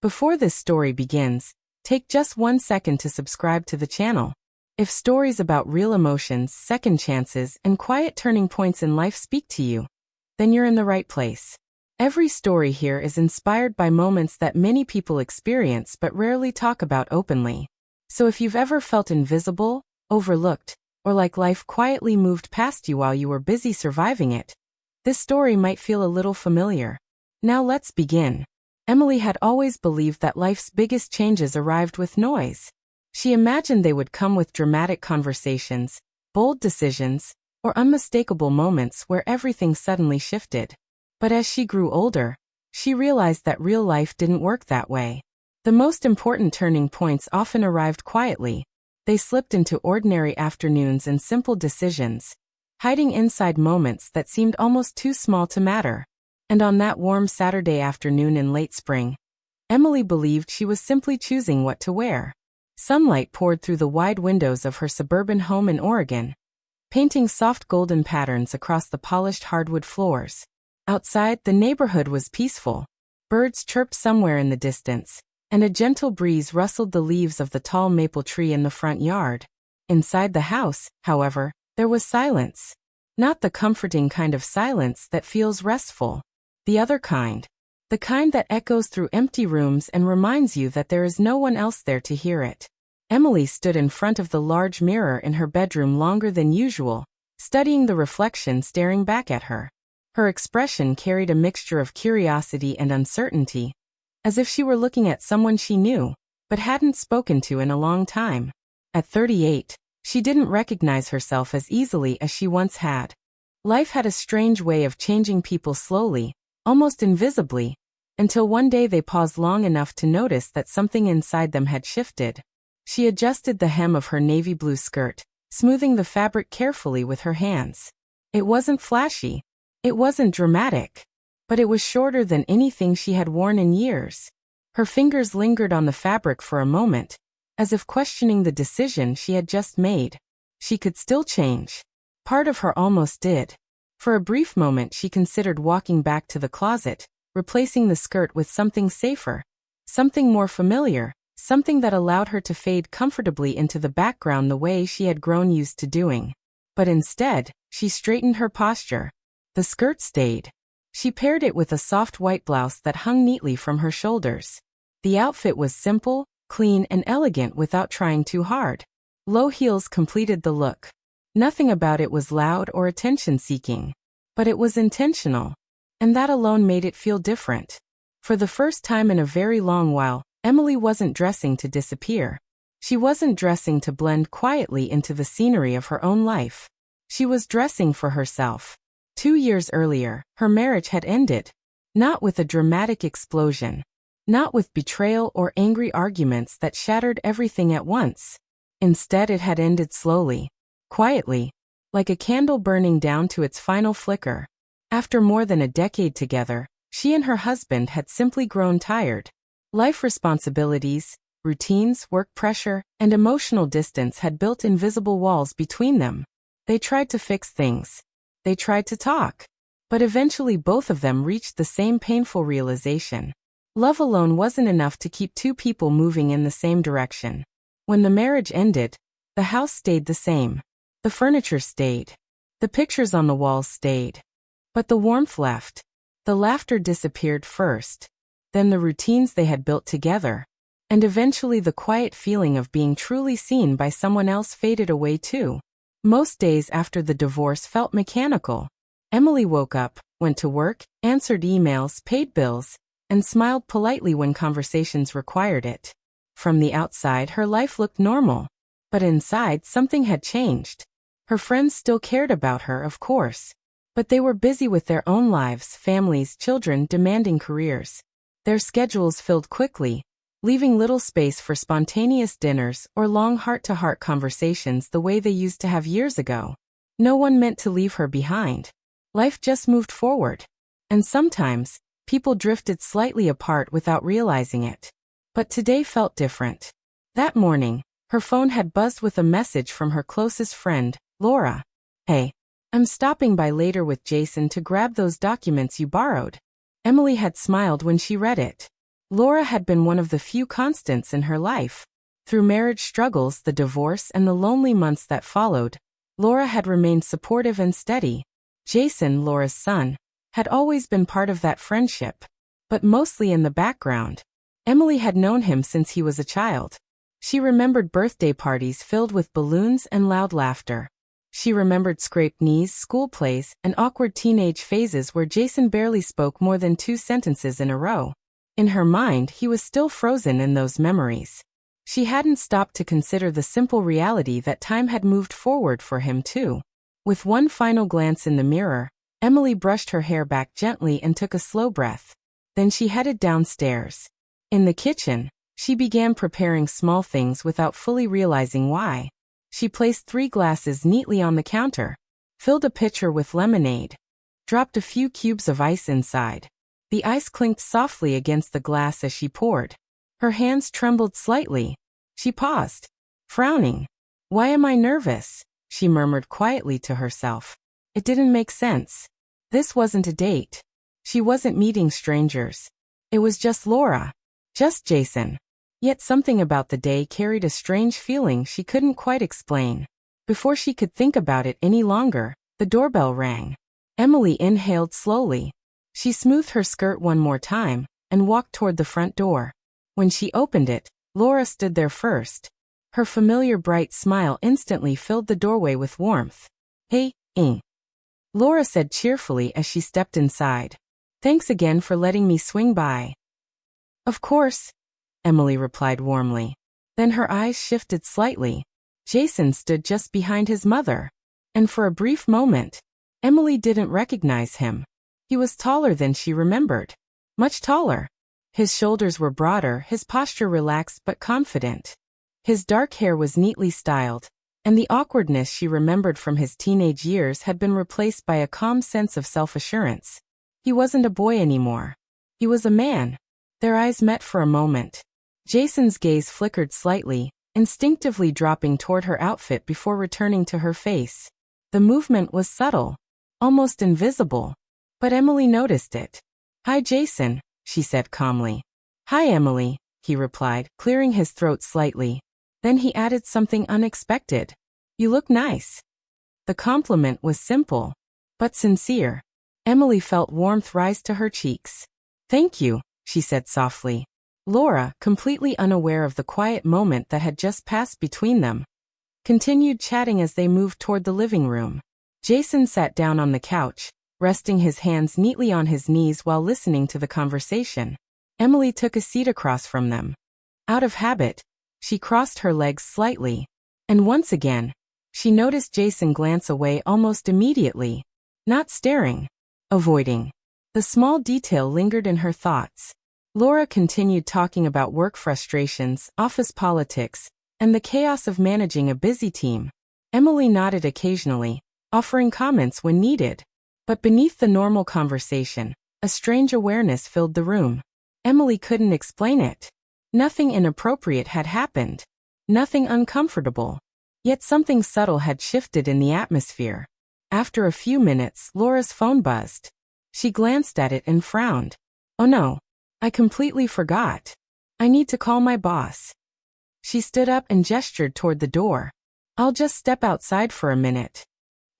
Before this story begins, take just 1 second to subscribe to the channel. If stories about real emotions, second chances, and quiet turning points in life speak to you, then you're in the right place. Every story here is inspired by moments that many people experience but rarely talk about openly. So if you've ever felt invisible, overlooked, or like life quietly moved past you while you were busy surviving it, this story might feel a little familiar. Now let's begin. Emily had always believed that life's biggest changes arrived with noise. She imagined they would come with dramatic conversations, bold decisions, or unmistakable moments where everything suddenly shifted. But as she grew older, she realized that real life didn't work that way. The most important turning points often arrived quietly. They slipped into ordinary afternoons and simple decisions, hiding inside moments that seemed almost too small to matter. And on that warm Saturday afternoon in late spring, Emily believed she was simply choosing what to wear. Sunlight poured through the wide windows of her suburban home in Oregon, painting soft golden patterns across the polished hardwood floors. Outside, the neighborhood was peaceful. Birds chirped somewhere in the distance, and a gentle breeze rustled the leaves of the tall maple tree in the front yard. Inside the house, however, there was silence. Not the comforting kind of silence that feels restful. The other kind. The kind that echoes through empty rooms and reminds you that there is no one else there to hear it. Emily stood in front of the large mirror in her bedroom longer than usual, studying the reflection staring back at her. Her expression carried a mixture of curiosity and uncertainty, as if she were looking at someone she knew, but hadn't spoken to in a long time. At 38, she didn't recognize herself as easily as she once had. Life had a strange way of changing people slowly, almost invisibly, until one day they paused long enough to notice that something inside them had shifted. She adjusted the hem of her navy blue skirt, smoothing the fabric carefully with her hands. It wasn't flashy. It wasn't dramatic. But it was shorter than anything she had worn in years. Her fingers lingered on the fabric for a moment, as if questioning the decision she had just made. She could still change. Part of her almost did. For a brief moment she considered walking back to the closet, replacing the skirt with something safer, something more familiar, something that allowed her to fade comfortably into the background the way she had grown used to doing. But instead, she straightened her posture. The skirt stayed. She paired it with a soft white blouse that hung neatly from her shoulders. The outfit was simple, clean, and elegant without trying too hard. Low heels completed the look. Nothing about it was loud or attention-seeking. But it was intentional. And that alone made it feel different. For the first time in a very long while, Emily wasn't dressing to disappear. She wasn't dressing to blend quietly into the scenery of her own life. She was dressing for herself. 2 years earlier, her marriage had ended. Not with a dramatic explosion. Not with betrayal or angry arguments that shattered everything at once. Instead, it had ended slowly. Quietly. Like a candle burning down to its final flicker. After more than a decade together, she and her husband had simply grown tired. Life responsibilities, routines, work pressure, and emotional distance had built invisible walls between them. They tried to fix things. They tried to talk. But eventually both of them reached the same painful realization. Love alone wasn't enough to keep two people moving in the same direction. When the marriage ended, the house stayed the same. The furniture stayed. The pictures on the walls stayed. But the warmth left. The laughter disappeared first. Then the routines they had built together. And eventually the quiet feeling of being truly seen by someone else faded away too. Most days after the divorce felt mechanical. Emily woke up, went to work, answered emails, paid bills, and smiled politely when conversations required it. From the outside, her life looked normal. But inside, something had changed. Her friends still cared about her, of course. But they were busy with their own lives, families, children, demanding careers. Their schedules filled quickly, leaving little space for spontaneous dinners or long heart-to-heart conversations the way they used to have years ago. No one meant to leave her behind. Life just moved forward. And sometimes, people drifted slightly apart without realizing it. But today felt different. That morning, her phone had buzzed with a message from her closest friend, Laura. "Hey, I'm stopping by later with Jason to grab those documents you borrowed." Emily had smiled when she read it. Laura had been one of the few constants in her life. Through marriage struggles, the divorce, and the lonely months that followed, Laura had remained supportive and steady. Jason, Laura's son, had always been part of that friendship, but mostly in the background. Emily had known him since he was a child. She remembered birthday parties filled with balloons and loud laughter. She remembered scraped knees, school plays, and awkward teenage phases where Jason barely spoke more than 2 sentences in a row. In her mind, he was still frozen in those memories. She hadn't stopped to consider the simple reality that time had moved forward for him too. With one final glance in the mirror, Emily brushed her hair back gently and took a slow breath. Then she headed downstairs. In the kitchen, she began preparing small things without fully realizing why. She placed 3 glasses neatly on the counter, filled a pitcher with lemonade, dropped a few cubes of ice inside. The ice clinked softly against the glass as she poured. Her hands trembled slightly. She paused, frowning. "Why am I nervous?" she murmured quietly to herself. It didn't make sense. This wasn't a date. She wasn't meeting strangers. It was just Laura. Just Jason. Yet something about the day carried a strange feeling she couldn't quite explain. Before she could think about it any longer, the doorbell rang. Emily inhaled slowly. She smoothed her skirt one more time and walked toward the front door. When she opened it, Laura stood there first. Her familiar bright smile instantly filled the doorway with warmth. "Hey, Laura said cheerfully as she stepped inside. "Thanks again for letting me swing by." "Of course," Emily replied warmly. Then her eyes shifted slightly. Jason stood just behind his mother. And for a brief moment, Emily didn't recognize him. He was taller than she remembered. Much taller. His shoulders were broader, his posture relaxed but confident. His dark hair was neatly styled, and the awkwardness she remembered from his teenage years had been replaced by a calm sense of self-assurance. He wasn't a boy anymore. He was a man. Their eyes met for a moment. Jason's gaze flickered slightly, instinctively dropping toward her outfit before returning to her face. The movement was subtle, almost invisible, but Emily noticed it. "Hi, Jason," she said calmly. "Hi, Emily," he replied, clearing his throat slightly. Then he added something unexpected. "You look nice." The compliment was simple, but sincere. Emily felt warmth rise to her cheeks. "Thank you," she said softly. Laura, completely unaware of the quiet moment that had just passed between them, continued chatting as they moved toward the living room. Jason sat down on the couch, resting his hands neatly on his knees while listening to the conversation. Emily took a seat across from them. Out of habit, she crossed her legs slightly, and once again, she noticed Jason glance away almost immediately. Not staring, avoiding. The small detail lingered in her thoughts. Laura continued talking about work frustrations, office politics, and the chaos of managing a busy team. Emily nodded occasionally, offering comments when needed. But beneath the normal conversation, a strange awareness filled the room. Emily couldn't explain it. Nothing inappropriate had happened. Nothing uncomfortable. Yet something subtle had shifted in the atmosphere. After a few minutes, Laura's phone buzzed. She glanced at it and frowned. "Oh no. I completely forgot. I need to call my boss." She stood up and gestured toward the door. "I'll just step outside for a minute."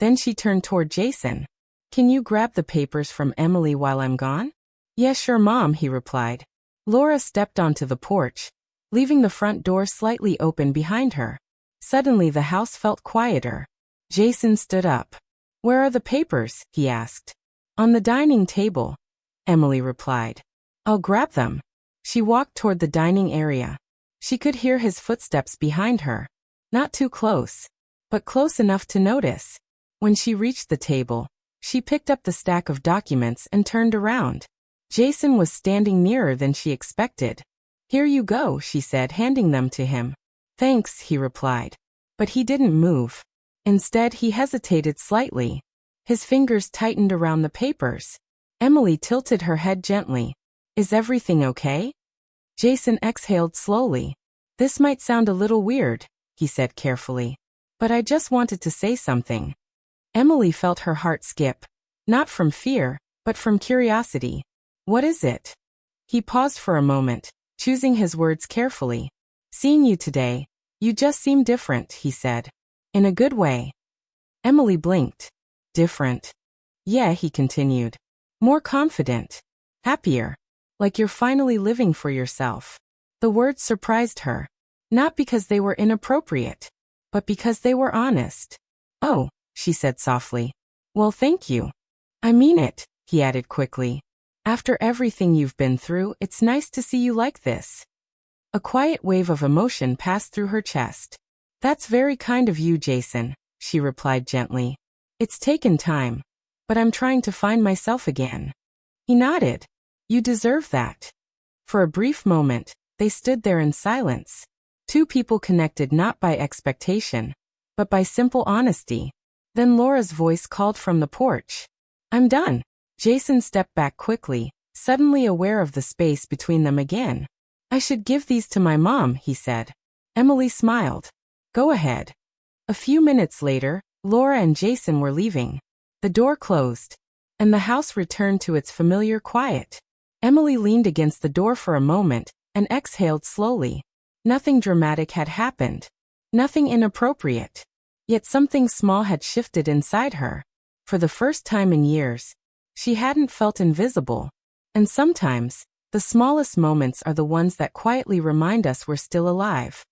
Then she turned toward Jason. "Can you grab the papers from Emily while I'm gone?" "Yeah, sure, Mom," he replied. Laura stepped onto the porch, leaving the front door slightly open behind her. Suddenly the house felt quieter. Jason stood up. "Where are the papers?" he asked. "On the dining table," Emily replied. "I'll grab them." She walked toward the dining area. She could hear his footsteps behind her. Not too close, but close enough to notice. When she reached the table, she picked up the stack of documents and turned around. Jason was standing nearer than she expected. "Here you go," she said, handing them to him. "Thanks," he replied. But he didn't move. Instead, he hesitated slightly. His fingers tightened around the papers. Emily tilted her head gently. "Is everything okay?" Jason exhaled slowly. "This might sound a little weird," he said carefully, "but I just wanted to say something." Emily felt her heart skip. Not from fear, but from curiosity. "What is it?" He paused for a moment, choosing his words carefully. Seeing you today, you just seem different, he said. In a good way. Emily blinked. Different. Yeah, he continued. More confident. Happier. Like you're finally living for yourself. The words surprised her. Not because they were inappropriate, but because they were honest. Oh, she said softly. Well, thank you. I mean it, he added quickly. After everything you've been through, it's nice to see you like this. A quiet wave of emotion passed through her chest. That's very kind of you, Jason, she replied gently. It's taken time, but I'm trying to find myself again. He nodded. You deserve that. For a brief moment, they stood there in silence. Two people connected not by expectation, but by simple honesty. Then Laura's voice called from the porch. I'm done. Jason stepped back quickly, suddenly aware of the space between them again. I should give these to my mom, he said. Emily smiled. Go ahead. A few minutes later, Laura and Jason were leaving. The door closed, and the house returned to its familiar quiet. Emily leaned against the door for a moment and exhaled slowly. Nothing dramatic had happened. Nothing inappropriate. Yet something small had shifted inside her. For the first time in years, she hadn't felt invisible. And sometimes, the smallest moments are the ones that quietly remind us we're still alive.